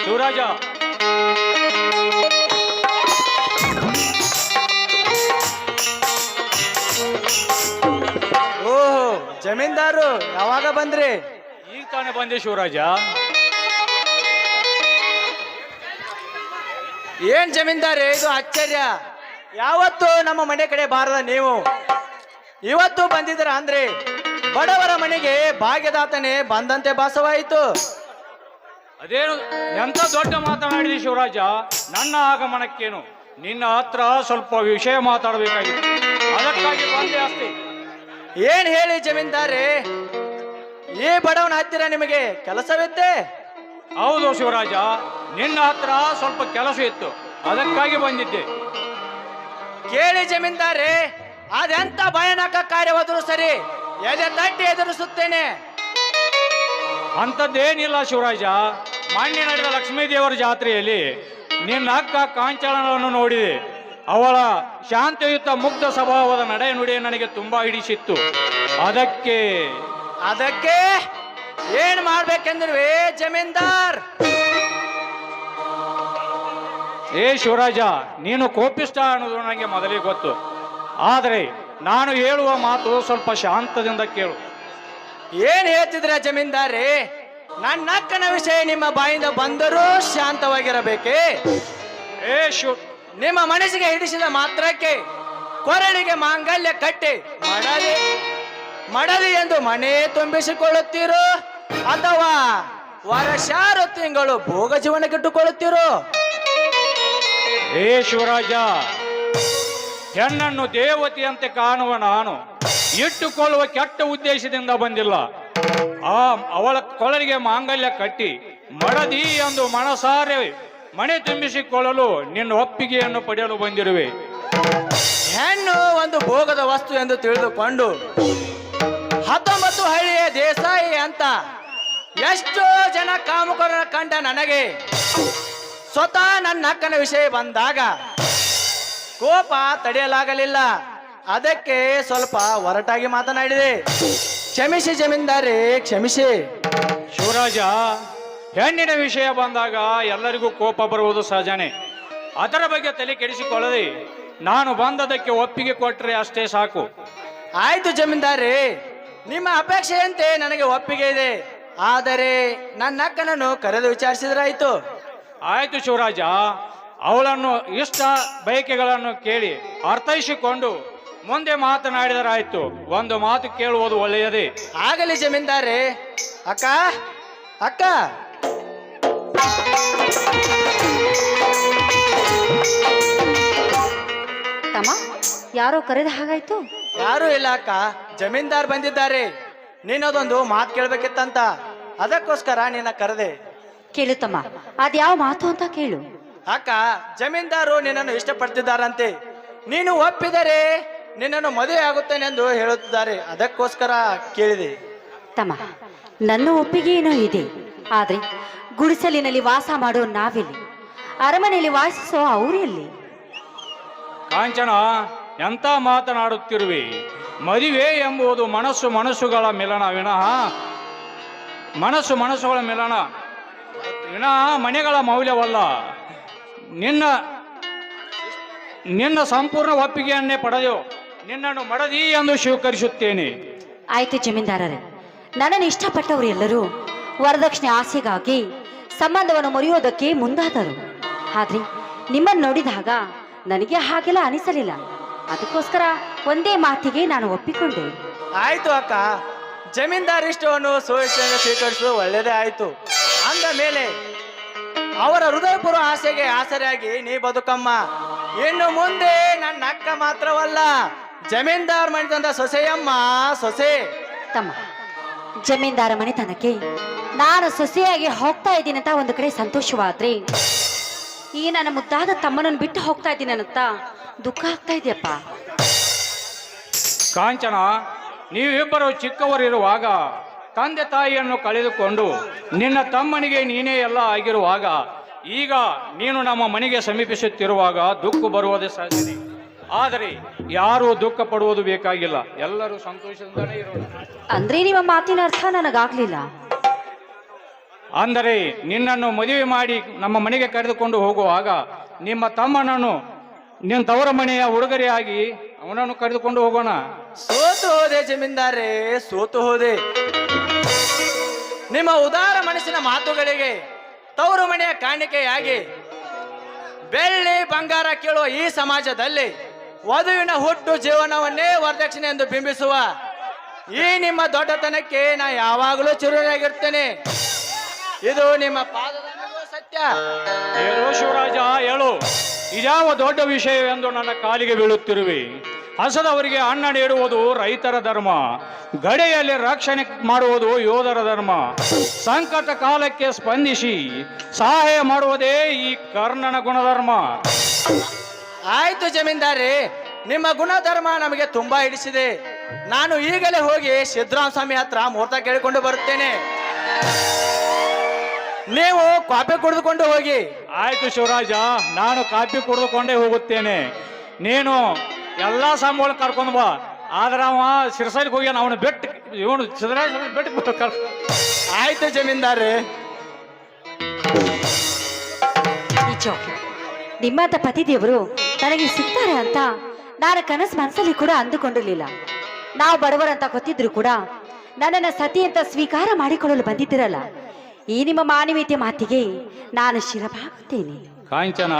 ಶಿವರಾಜ, ಓಹೋ ಜಮೀನ್ದಾರು ಯಾವಾಗ ಬಂದ್ರಿ? ಈಗ ತಾನೇ ಬಂದೆ ಶಿವರಾಜ. ಏನ್ ಜಮೀನ್ದಾರಿ ಇದು ಆಶ್ಚರ್ಯ, ಯಾವತ್ತು ನಮ್ಮ ಮನೆ ಕಡೆ ಬಾರದ ನೀವು ಇವತ್ತು ಬಂದಿದ್ದೀರ ಅಂದ್ರೆ ಬಡವರ ಮನೆಗೆ ಭಾಗ್ಯದಾತನೇ ಬಂದಂತೆ ಭಾಸವಾಯಿತು. ಅದೇನು ಎಂತ ದೊಡ್ಡ ಮಾತನಾಡಿದೆ ಶಿವರಾಜ. ನನ್ನ ಆಗಮನಕ್ಕೇನು ನಿನ್ನ ಹತ್ರ ಸ್ವಲ್ಪ ವಿಷಯ ಮಾತಾಡಬೇಕಾಗಿತ್ತು, ಅದಕ್ಕಾಗಿ ಬಂದೆ ಅಷ್ಟೇ. ಏನ್ ಹೇಳಿ ಜಮೀನ್ದಾರಿ, ಈ ಬಡವನ ಹತ್ತಿರ ನಿಮಗೆ ಕೆಲಸವಿತ್ತೆ? ಹೌದು ಶಿವರಾಜ, ನಿನ್ನ ಹತ್ರ ಸ್ವಲ್ಪ ಕೆಲಸ ಇತ್ತು, ಅದಕ್ಕಾಗಿ ಬಂದಿದ್ದೆ. ಕೇಳಿ ಜಮೀನ್ದಾರಿ, ಅದೆಂತ ಭಯಾನಕ ಕಾರ್ಯವಾದರೂ ಸರಿ ಎದೆ ತಟ್ಟಿ ಎದುರಿಸುತ್ತೇನೆ. ಅಂಥದ್ದೇನಿಲ್ಲ ಶಿವರಾಜ. ಮಾನ್ಯ ನಡೆದ ಲಕ್ಷ್ಮೀ ದೇವರ ಜಾತ್ರೆಯಲ್ಲಿ ನಿನ್ನ ಅಕ್ಕ ಕಾಂಚನವನ್ನು ನೋಡಿದೆ. ಅವಳ ಶಾಂತಿಯುತ ಮುಗ್ಧ ಸ್ವಭಾವದ ನಡೆ ನುಡಿ ನನಗೆ ತುಂಬಾ ಹಿಡಿಸಿತ್ತು. ಅದಕ್ಕೆ ಅದಕ್ಕೆ ಏನ್ ಮಾಡ್ಬೇಕೆಂದ್ರಿ ಜಮೀನ್ದಾರ್? ಏ ಶಿವರಾಜ, ನೀನು ಕೋಪಿಷ್ಟ ಅನ್ನೋದು ನನಗೆ ಮೊದಲೇ ಗೊತ್ತು. ಆದರೆ ನಾನು ಹೇಳುವ ಮಾತು ಸ್ವಲ್ಪ ಶಾಂತದಿಂದ ಕೇಳು. ಏನ್ ಹೇಳ್ತಿದ್ರ ಜಮೀನ್ದಾರಿ? ನನ್ನ ಅಕ್ಕನ ವಿಷಯ ನಿಮ್ಮ ಬಾಯಿಂದ ಬಂದರೂ ಶಾಂತವಾಗಿರಬೇಕೆ? ನಿಮ್ಮ ಮನಸ್ಸಿಗೆ ಹಿಡಿಸಿದ ಮಾತ್ರಕ್ಕೆ ಕೊರಳಿಗೆ ಮಾಂಗಲ್ಯ ಕಟ್ಟಿ ಮಡಲಿ ಮಡಲಿ ಎಂದು ಮನೆ ತುಂಬಿಸಿಕೊಳ್ಳುತ್ತೀರೋ ಅಥವಾ ವರ್ಷಾರು ತಿಂಗಳು ಭೋಗ ಜೀವನಕ್ಕಿಟ್ಟುಕೊಳ್ಳುತ್ತೀರೋ? ಏ ಶಿವರಾಜ, ಹೆಣ್ಣನ್ನು ದೇವತೆಯಂತೆ ಕಾಣುವ ನಾನು ಇಟ್ಟುಕೊಳ್ಳುವ ಕೆಟ್ಟ ಉದ್ದೇಶದಿಂದ ಬಂದಿಲ್ಲ. ಅವಳ ಕೊಳಲಿಗೆ ಮಾಂಗಲ್ಯ ಕಟ್ಟಿ ಮಡದಿ ಎಂದು ಮನಸಾರೆ ಮನೆ ತುಂಬಿಸಿಕೊಳ್ಳಲು ನಿನ್ನ ಒಪ್ಪಿಗೆಯನ್ನು ಪಡೆಯಲು ಬಂದಿರುವೆ. ಹೆಣ್ಣು ಒಂದು ಭೋಗದ ವಸ್ತು ಎಂದು ತಿಳಿದುಕೊಂಡು 19 ಹಳ್ಳಿಯ ದೇಸಾಯಿ ಅಂತ ಎಷ್ಟೋ ಜನ ಕಾಮುಕರನ್ನ ಕಂಡ ನನಗೆ ಸ್ವತಃ ನನ್ನ ಅಕ್ಕನ ವಿಷಯ ಬಂದಾಗ ಕೋಪ ತಡೆಯಲಾಗಲಿಲ್ಲ. ಅದಕ್ಕೆ ಸ್ವಲ್ಪ ಒರಟಾಗಿ ಮಾತನಾಡಿದೆ. ಕ್ಷಮಿಸಿ ಜಮೀನ್ದಾರಿ, ಕ್ಷಮಿಸಿ. ಶಿವರಾಜ, ಹೆಣ್ಣಿನ ವಿಷಯ ಬಂದಾಗ ಎಲ್ಲರಿಗೂ ಕೋಪ ಬರುವುದು ಸಹಜನೇ. ಅದರ ಬಗ್ಗೆ ತಲೆ ಕೆಡಿಸಿಕೊಳ್ಳದೆ ನಾನು ಬಂದದಕ್ಕೆ ಒಪ್ಪಿಗೆ ಕೊಟ್ಟರೆ ಅಷ್ಟೇ ಸಾಕು. ಆಯ್ತು ಜಮೀನ್ದಾರಿ, ನಿಮ್ಮ ಅಪೇಕ್ಷೆಯಂತೆ ನನಗೆ ಒಪ್ಪಿಗೆ ಇದೆ. ಆದರೆ ನನ್ನ ಅಕ್ಕನನ್ನು ಕರೆದು ವಿಚಾರಿಸಿದ್ರಾಯ್ತು. ಆಯ್ತು ಶಿವರಾಜ, ಅವಳನ್ನು ಇಷ್ಟ ಬಯಕೆಗಳನ್ನು ಕೇಳಿ ಅರ್ಥೈಸಿಕೊಂಡು ಮುಂದೆ ಮಾತನಾಡಿದರಾಯ್ತು. ಒಂದು ಮಾತು ಕೇಳುವುದು ಒಳ್ಳೆಯದೇ. ಆಗಲಿ ಜಮೀನ್ದಾರಿ. ಅಕ್ಕ ಅಕ್ಕ, ತಮ್ಮ, ಯಾರೋ ಕರೆದ ಹಾಗಾಯ್ತು? ಯಾರು ಇಲ್ಲ ಅಕ್ಕ, ಜಮೀನ್ದಾರ್ ಬಂದಿದ್ದಾರೆ. ನೀನದೊಂದು ಮಾತು ಕೇಳ್ಬೇಕಿತ್ತಂತ, ಅದಕ್ಕೋಸ್ಕರ ನಿನ್ನ ಕರೆದೆ. ಕೇಳು ತಮ್ಮ, ಅದ್ಯಾವ ಮಾತು ಅಂತ ಕೇಳು. ಅಕ್ಕ, ಜಮೀನ್ದಾರು ನಿನ್ನನ್ನು ಇಷ್ಟಪಡ್ತಿದ್ದಾರಂತೆ. ನೀನು ಒಪ್ಪಿದರೆ ನಿನ್ನನ್ನು ಮದುವೆ ಆಗುತ್ತೇನೆಂದು ಹೇಳುತ್ತಿದ್ದಾರೆ. ಅದಕ್ಕೋಸ್ಕರ ಕೇಳಿದೆ. ತಮ್ಮ, ನನ್ನ ಒಪ್ಪಿಗೆ ಏನೋ ಇದೆ. ಆದ್ರೆ ಗುಡಿಸಲಿನಲ್ಲಿ ವಾಸ ಮಾಡೋ ನಾವಿಲ್ಲಿ, ಅರಮನೆಯಲ್ಲಿ ವಾಸಿಸೋ ಅವರೆಲ್ಲಿ? ಕಾಂಚನ, ಎಂತ ಮಾತನಾಡುತ್ತಿರುವೆ? ಮದುವೆ ಎಂಬುದು ಮನಸ್ಸುಗಳ ಮಿಲನ ವಿನಃ ಮನಸ್ಸುಗಳ ಮಿಲನ ವಿನಃ ಮನೆಗಳ ಮೌಲ್ಯವಲ್ಲ. ನಿನ್ನ ಸಂಪೂರ್ಣ ಒಪ್ಪಿಗೆಯನ್ನೇ ಪಡೆದೆವು. ನಿನ್ನನ್ನು ಮಡದಿ ಎಂದು ಸ್ವೀಕರಿಸುತ್ತೇನೆ. ಆಯ್ತು ಜಮೀನ್ದಾರರೇ, ನನ್ನನ್ನು ಇಷ್ಟಪಟ್ಟವರು ಎಲ್ಲರೂ ವರದಕ್ಷಿಣೆ ಆಸೆಗಾಗಿ ಸಂಬಂಧವನ್ನು ಮುರಿಯೋದಕ್ಕೆ ಮುಂದಾದರು. ಆದ್ರೆ ನಿಮ್ಮನ್ನು ನೋಡಿದಾಗ ನನಗೆ ಹಾಗೆಲ್ಲ ಅನಿಸಲಿಲ್ಲ. ಅದಕ್ಕೋಸ್ಕರ ಒಂದೇ ಮಾತಿಗೆ ನಾನು ಒಪ್ಪಿಕೊಂಡೆ. ಆಯ್ತು ಅಕ್ಕ, ಜಮೀನ್ದಾರ್ ಇಷ್ಟವನ್ನು ಸ್ವೀಕರಿಸುವುದು ಒಳ್ಳೆಯದೇ ಆಯ್ತು. ಅಂದ ಮೇಲೆ ಅವರ ಹೃದಯಪೂರ್ವ ಆಸೆಗೆ ಆಸರೆಯಾಗಿ ನೀ ಬದುಕಮ್ಮ. ಇನ್ನು ಮುಂದೆ ನನ್ನ ಅಕ್ಕ ಮಾತ್ರವಲ್ಲ, ಜಮೀನ್ದಾರ್ ಮನೆತನದ ಸೊಸೆಯಮ್ಮ, ಸೊಸೆ. ತಮ್ಮ, ಜಮೀನ್ದಾರ ಮನೆತನಕ್ಕೆ ನಾನು ಸೊಸೆಯಾಗಿ ಹೋಗ್ತಾ ಇದ್ದೀನಿ ಅಂತ ಒಂದು ಕಡೆ ಸಂತೋಷವಾದ್ರೆ, ಈ ನನ್ನ ಮುದ್ದಾದ ತಮ್ಮನನ್ನು ಬಿಟ್ಟು ಹೋಗ್ತಾ ಇದ್ದೀನಿ ಅಂತ ದುಃಖ ಆಗ್ತಾ ಇದೆಯಪ್ಪ. ಕಾಂಚನ, ನೀವಿಬ್ಬರು ಚಿಕ್ಕವರಿರುವಾಗ ತಂದೆ ತಾಯಿಯನ್ನು ಕಳೆದುಕೊಂಡು ನಿನ್ನ ತಮ್ಮನಿಗೆ ನೀನೇ ಎಲ್ಲ ಆಗಿರುವಾಗ, ಈಗ ನೀನು ನಮ್ಮ ಮನೆಗೆ ಸಮೀಪಿಸುತ್ತಿರುವಾಗ ದುಃಖ ಬರುವುದೇ ಸಹಜನೆ. ಆದರೆ ಯಾರೂ ದುಃಖ ಪಡುವುದು ಬೇಕಾಗಿಲ್ಲ, ಎಲ್ಲರೂ ಸಂತೋಷದಿಂದಲೇ ಇರೋಣ. ಅಂದ್ರೆ ನಿಮ್ಮ ಮಾತಿನ ಅರ್ಥ ನನಗಾಗ್ಲಿಲ್ಲ. ಅಂದರೆ ನಿನ್ನನ್ನು ಮದುವೆ ಮಾಡಿ ನಮ್ಮ ಮನೆಗೆ ಕರೆದುಕೊಂಡು ಹೋಗುವಾಗ ನಿಮ್ಮ ತಮ್ಮನನ್ನು ನಿನ್ನ ತವರ ಮನೆಯ ಉಡುಗೊರೆಯಾಗಿ ಅವನನ್ನು ಕರೆದುಕೊಂಡು ಹೋಗೋಣ. ಸೋತು ಹೋದೆ ಜಮೀನ್ದಾರೇ, ಸೋತು ಹೋದೆ. ನಿಮ್ಮ ಉದಾರ ಮನಸ್ಸಿನ ಮಾತುಗಳಿಗೆ ತವರು ಮನೆಯ ಕಾಣಿಕೆಯಾಗಿ ಬೆಳ್ಳಿ ಬಂಗಾರ ಕೇಳುವ ಈ ಸಮಾಜದಲ್ಲಿ ವಧುವಿನ ಹುಟ್ಟು ಜೀವನವನ್ನೇ ವರದಕ್ಷಿಣೆ ಎಂದು ಬಿಂಬಿಸುವ ಈ ನಿಮ್ಮ ದೊಡ್ಡತನಕ್ಕೆ ನಾ ಯಾವಾಗಲೂ ಚಿರುರಾಗಿರ್ತೇನೆ. ಇದು ನಿಮ್ಮ ಪಾದದ ಸತ್ಯ. ಹೇಳು ಶಿವರಾಜ, ಹೇಳು, ಇದ್ಯಾವ ದೊಡ್ಡ ವಿಷಯವೆಂದು ನನ್ನ ಕಾಲಿಗೆ ಬೀಳುತ್ತಿರುವೆ? ಹಸದವರಿಗೆ ಅನ್ನ ನೀಡುವುದು ರೈತರ ಧರ್ಮ, ಗಡಿಯಲ್ಲಿ ರಕ್ಷಣೆ ಮಾಡುವುದು ಯೋಧರ ಧರ್ಮ, ಸಂಕಟ ಕಾಲಕ್ಕೆ ಸ್ಪಂದಿಸಿ ಸಹಾಯ ಮಾಡುವುದೇ ಈ ಕರ್ಣನ ಗುಣಧರ್ಮ. ಆಯ್ತು ಜಮೀನ್ದಾರಿ, ನಿಮ್ಮ ಗುಣಧರ್ಮ ನಮಗೆ ತುಂಬಾ ಹಿಡಿಸಿದೆ. ನಾನು ಈಗಲೇ ಹೋಗಿ ಸಿದ್ದರಾಮ ಸ್ವಾಮಿ ಹತ್ರ ಮುಹೂರ್ತ ಕೇಳಿಕೊಂಡು ಬರುತ್ತೇನೆ. ನೀವು ಕಾಫಿ ಕುಡಿದುಕೊಂಡು ಹೋಗಿ. ಆಯ್ತು ಶಿವರಾಜ, ನಾನು ಕಾಫಿ ಕುಡಿದುಕೊಂಡೇ ಹೋಗುತ್ತೇನೆ. ನೀನು ಎಲ್ಲಾ ಸಂಬಳ ಕರ್ಕೊಂಡು ಬಾ. ಆದ್ರೆ ಅವ ಸಿರಸೈಲಿಗೆ ಹೋಗ್ಯಾನ, ಅವನು ಬೆಟ್ಟು ಇವನು ಸಿದ್ದರಾಜ ಬೆಟ್ಟು. ಆಯ್ತು ಜಮೀನ್ದಾರಿ. ನಿಮ್ಮಂತ ಪತಿದೇವರು ನನಗೆ ಸಿಗ್ತಾರೆ ಅಂತ ನಾನು ಕನಸು ಮನಸ್ಸಲ್ಲಿ ಕೂಡ ಅಂದುಕೊಂಡಿರಲಿಲ್ಲ. ನಾವು ಬಡವರಂತ ಗೊತ್ತಿದ್ರು ಕೂಡ ನನ್ನನ್ನು ಸತಿ ಅಂತ ಸ್ವೀಕಾರ ಮಾಡಿಕೊಳ್ಳಲು ಬಂದಿದ್ದಿರಲ್ಲ. ಈ ನಿಮ್ಮ ಮಾನವೀಯತೆ ಮಾತಿಗೆ ನಾನು ಶಿರಬಾಗುತ್ತೇನೆ. ಕಾಂಚನ,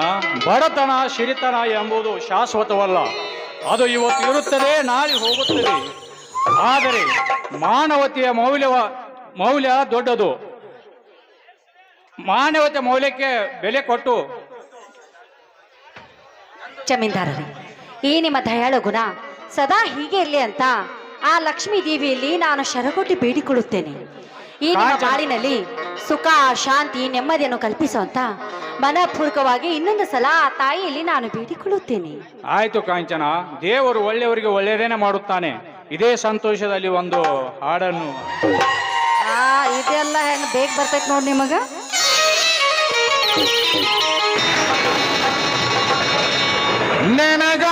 ಬಡತನ ಸಿರಿತನ ಎಂಬುದು ಶಾಶ್ವತವಲ್ಲ. ಅದು ಇವತ್ತು ಇರುತ್ತದೆ, ನಾಳೆ ಹೋಗುತ್ತದೆ. ಆದರೆ ಮಾನವತೆಯ ಮೌಲ್ಯ ದೊಡ್ಡದು. ಮಾನವತೆ ಮೌಲ್ಯಕ್ಕೆ ಬೆಲೆ ಕೊಟ್ಟು. ಜಮೀನ್ದಾರರೇ, ಈ ನಿಮ್ಮ ದಯಾಳು ಗುಣ ಸದಾ ಹೀಗೆ ಇರಲಿ ಅಂತ ಆ ಲಕ್ಷ್ಮೀ ದೇವಿಯಲ್ಲಿ ನಾನು ಶರಗೊಟ್ಟಿ ಬೇಡಿಕೊಳ್ಳುತ್ತೇನೆ. ಈ ನಿಮ್ಮ ಬಾಳಿನಲ್ಲಿ ಸುಖ, ಶಾಂತಿ, ನೆಮ್ಮದಿಯನ್ನು ಕಲ್ಪಿಸುವಂತ ಮನಪೂರ್ವಕವಾಗಿ ಇನ್ನೊಂದು ಸಲ ಆ ತಾಯಿಯಲ್ಲಿ ನಾನು ಬೇಡಿಕೊಳ್ಳುತ್ತೇನೆ. ಆಯ್ತು ಕಾಂಚನ, ದೇವರು ಒಳ್ಳೆಯವರಿಗೆ ಒಳ್ಳೆಯದೇನೆ ಮಾಡುತ್ತಾನೆ. ಇದೇ ಸಂತೋಷದಲ್ಲಿ ಒಂದು ಹಾಡನ್ನು. ಇದೆಲ್ಲ ಹೆಂಗ್ ಬೇಗ ಬರ್ತೈತೆ ನೋಡಿ ನಿಮಗ. ನನಗ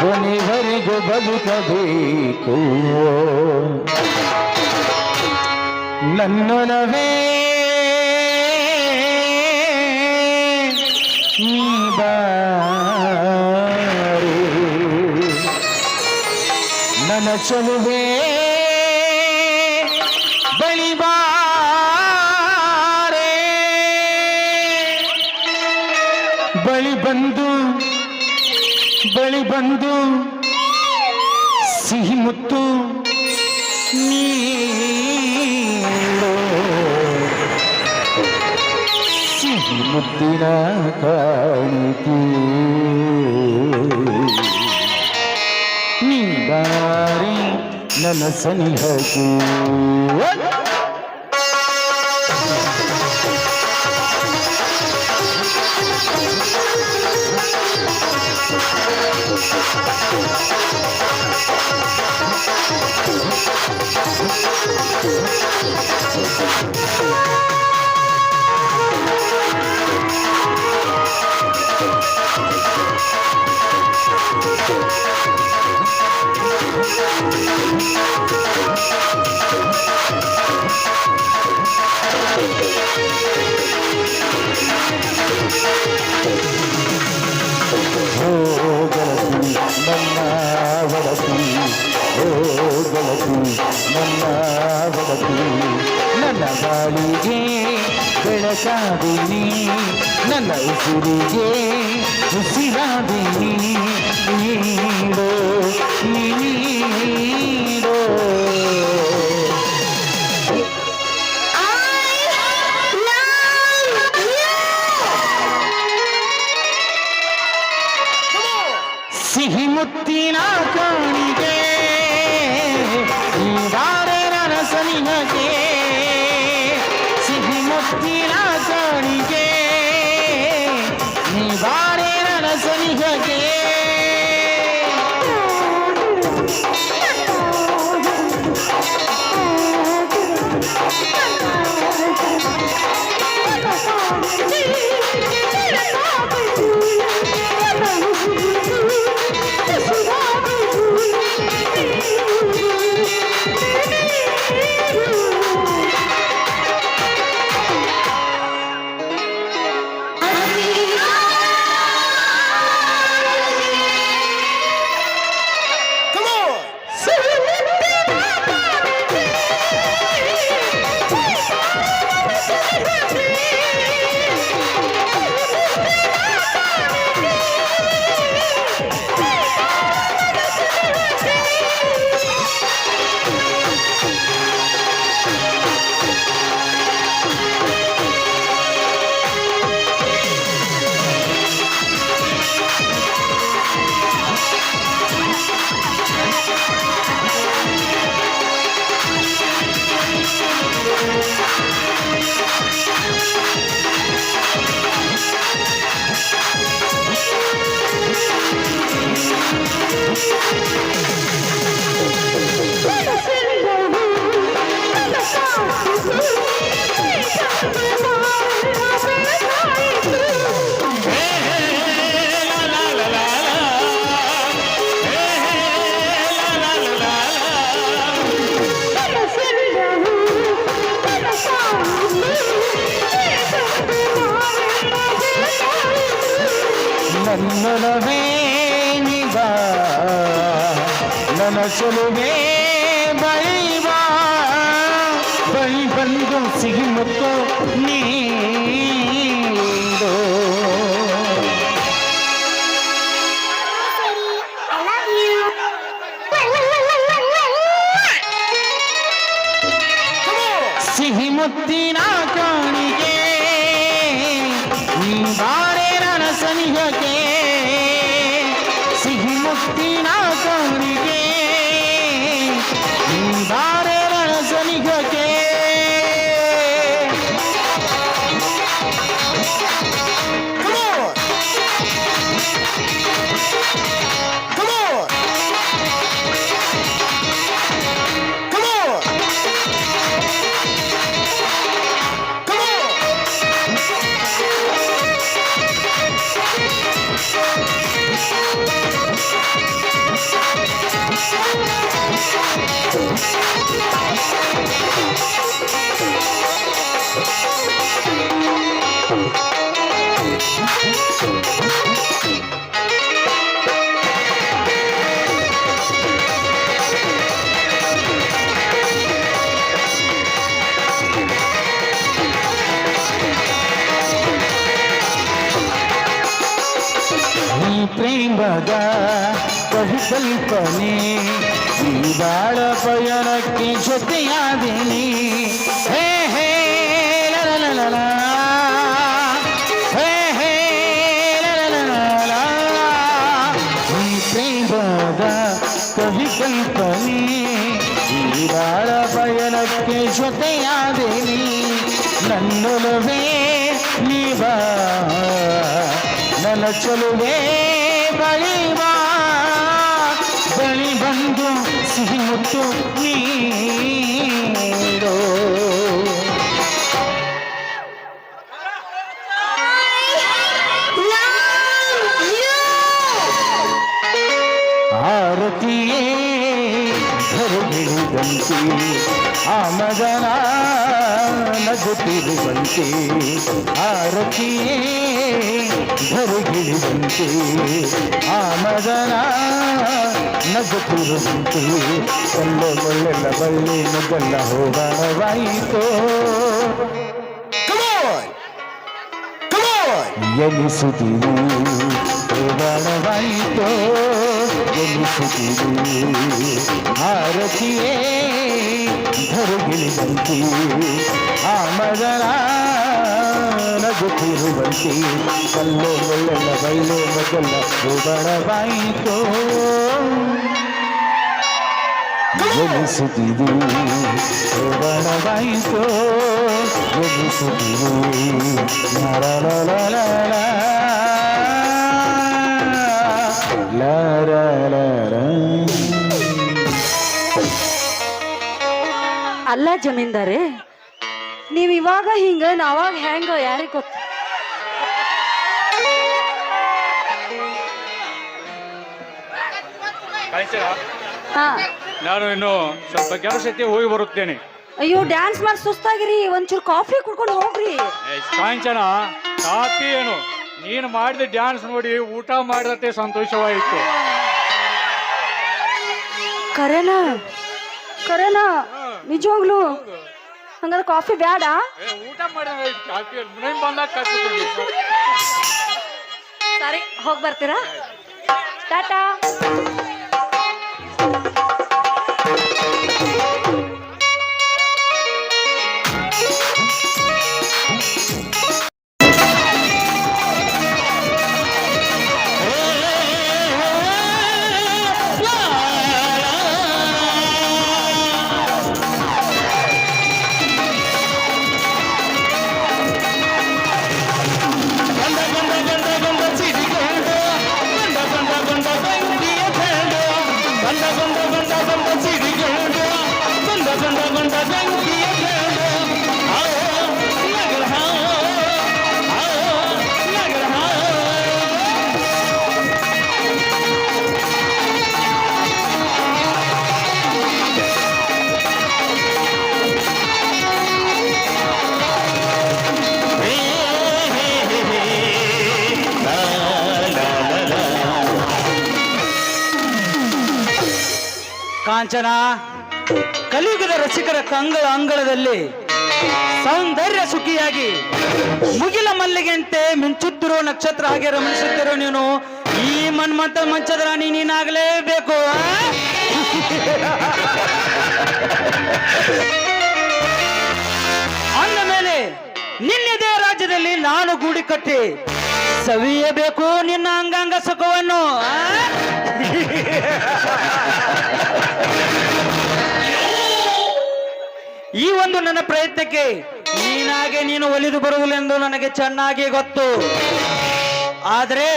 ಕೊನೆವರೆಗೂ ಬದುಕಬೇಕು ನನ್ನೊಲವೇ ನೀ ಬಾರೆ, ನನ್ನ ಚೆಲುವೆ ಬಳಿ ಬಾರೆ, ಬಳಿ ಬಂದು ಸಿಹಿ ಮುತ್ತು ನೀಡೋ, ಸಿಹಿ ಮುತ್ತಿನ ಕಾಣಿಕೆ ನೀ ಬಾರಿ ನನ್ನ ಸನಿಹಕ್ಕೆ. ನನ್ನ ಒಡತಿ, ಓ ಗೆಳತಿ, ನನ್ನ ಒಡತಿ, ನನ್ನ ಬಾಳಿಗೆ ಬೆಳಕಾದೀನಿ, ನನ್ನ ಉಸಿರಿಗೆ ಉಸಿರಾದೀನಿ, ನೀಡೋ ನೀಡೋ. ಸಿಹಿ ಮುತ್ತಿನ ಕಾಣಿಗೆ ಈ ಬಾರೆ ನನ್ನ ಸನಿಹಕ್ಕೆ, ಸಿಹಿ ಮುತ್ತಿನ ಕಾಣಿಗೆ ಚೆಲುವೆ ಬಳಿ ಬಾ ಬಳಿ ಬಂದು ಸಿಹಿ ಮುತ್ತು ನೀಡು ಸಿಹಿ ಮುತ್ತಿನ ಕಾಣಿಗೆ ನೀ ಬಾರೆ ನನ್ನ ಸನಿಹಕ್ಕೆ ಸಿಹಿ ಮುತ್ತಿನ ಕಾಣಿಗೆ ನೀ ಬಾರೆ ನನ್ನ ಸನಿಹಕ್ಕೆ ಪ್ರೇಮದ ಕಲ್ಪನೆ ಈ ಬಾಳ ಪಯಣಕ್ಕೆ ಜೊತೆಯಾದೇನೆ ಹೇ ಹೇ ಲಲಲಲ ಹೇ ಹೇ ಲಲಲಲ ಈ ಪ್ರೇಮದ ಕಲ್ಪನೆ ಈ ಬಾಳ ಪಯಣಕ್ಕೆ ಜೊತೆಯಾದೇನೆ ನನ್ನೊಲವೇ ನೀವಾ ನನ್ನ ಚೆಲುವೆ ಬಳಿ ಬಾ ಬಳಿ ಬಂದು ಸಿಹಿ ಮುತ್ತು ನೀಡು ಆರತಿಯೇ ಧರಿಗಿಳಿದಂತೆ ಆಮದನ ನಗುತ್ತಿರುವಂತೆ ಆರತಿಯೇ ಧರಿಗಿಳಿದಂತೆ ಆಮದನ ನಗುತ್ತಿರುವಂತೆ ಕಲ್ಲು ಮುಳ್ಳೆಲ್ಲ ಬಳ್ಳಿ ಮುಗಲ್ಲ ಹೋಗವಾಯಿತು ಎನಿಸುತ್ತೀವಿ ಹೋಗವಾಯಿತು ಎನಿಸುತ್ತೀವಿ ಆರತಿಯೇ ಧರಿಗಿಳಿದಂತೆ ಆಮದನ ನಗುತ್ತಿರುವಂತೆ ಕಲ್ಲು ಮುಳ್ಳೆಲ್ಲ ಬೈಲು ಮೊದಲ ಹೋಗವಾಯಿತು ಎನಿಸುತ್ತೀವಿ ಹೋಗವಾಯಿತು ಎನಿಸುತ್ತೀವಿ ಅಲ್ಲ ಜಮೀನ್ದಾರೆ, ನೀವು ಇವಾಗ ಹಿಂಗ ನಾವಾಗ ಹೆಂಗ ಯಾರಿಗೆ ಗೊತ್ತ? ಹಾ, ನಾನು ಇನ್ನು ಸ್ವಲ್ಪ ಕೆಲಸ ಐತಿ, ಹೋಗಿ ಬರುತ್ತೇನೆ. ಅಯ್ಯೋ ಡ್ಯಾನ್ಸ್ ಮಾಡಿ ಸುಸ್ತಾಗಿರಿ, ಒಂಚೂರು ಕಾಫಿ ಕುಡ್ಕೊಂಡು ಹೋಗ್ರಿ. ಕಾಂಚನ, ಕಾಫಿ ಏನು, ನೀನು ಮಾಡಿದ ಡ್ಯಾನ್ಸ್ ನೋಡಿ ಊಟ ಮಾಡಿದತ್ತೆ ಸಂತೋಷವಾಯಿತು. ಕರೆನಾ ಕರೆನಾ ನಿಜವಾಗ್ಲು? ಹಂಗಾದ್ರೆ ಕಾಫಿ ಬ್ಯಾಡ? ಊಟ ಮಾಡಿದ ಕಾಫಿ ಬಂದಾಗ ಕಾಫಿ ಕುಡಿ. ಸರಿ, ಹೋಗಿ ಬರ್ತೀರಾ? ಟಾಟಾ. ಗಂಡ ಗಂಡ ಗಂಡ ಗಂಡ ಸಿಡಿಗಂಡ ಗಂಡ ಗಂಡ ಗಂಡ ಗಂಡಿಯ ಗಂಡ ಕಾಂಚನ, ಕಲಿಯುಗದ ರಸಿಕರ ಕಂಗಳ ಅಂಗಳದಲ್ಲಿ ಸೌಂದರ್ಯ ಸುಖಿಯಾಗಿ ಮುಗಿಲ ಮಲ್ಲಿಗೆಂತೆ ಮಿಂಚುತ್ತಿರೋ ನಕ್ಷತ್ರ ಹಾಗೆ ರಮಣಿಸುತ್ತಿರೋ ನೀನು ಈ ಮನ್ಮಂತ ಮಂಚದ ರಾಣಿ ನೀನಾಗಲೇಬೇಕು. ಅಂದ ಮೇಲೆ ನಿನ್ನೆದೇ ರಾಜ್ಯದಲ್ಲಿ ನಾನು ಗೂಡಿ ಕಟ್ಟಿ ಸವಿಯಬೇಕು ನಿನ್ನ ಅಂಗಾಂಗ ಸುಖವನ್ನು. ಈ ಒಂದು ನನ್ನ ಪ್ರಯತ್ನಕ್ಕೆ ನೀನಾಗೆ ನೀನು ಒಲಿದು ಬರುವುದಿല്ലെಂದು ನನಗೆ ಚೆನ್ನಾಗಿ ಗೊತ್ತು. ಆದರೆ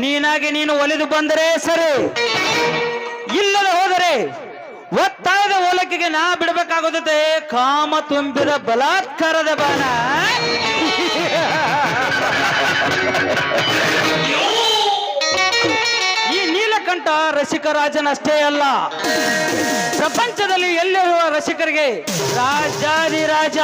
ನೀನಾಗೆ ನೀನು ಒಲಿದು ಬಂದರೆ ಸರಿ, ಇಲ್ಲದೆ ಹೋದರೆ ಒತ್ತಾಯದ ಓಲಕ್ಕಿಗೆ ನಾ ಬಿಡಬೇಕಾಗುತ್ತದೆ ಕಾಮ ತುಂಬಿದ ಬಲಾತ್ಕಾರದ ಬಾಣ. ಈ ನೀಲಕಂಠ ರಸಿಕರಾಜನಷ್ಟೇ ಅಲ್ಲ, ಪ್ರಪಂಚದಲ್ಲಿ ಎಲ್ಲಿರುವ ರಸಿಕರಿಗೆ ರಾಜಾದಿರಾಜ.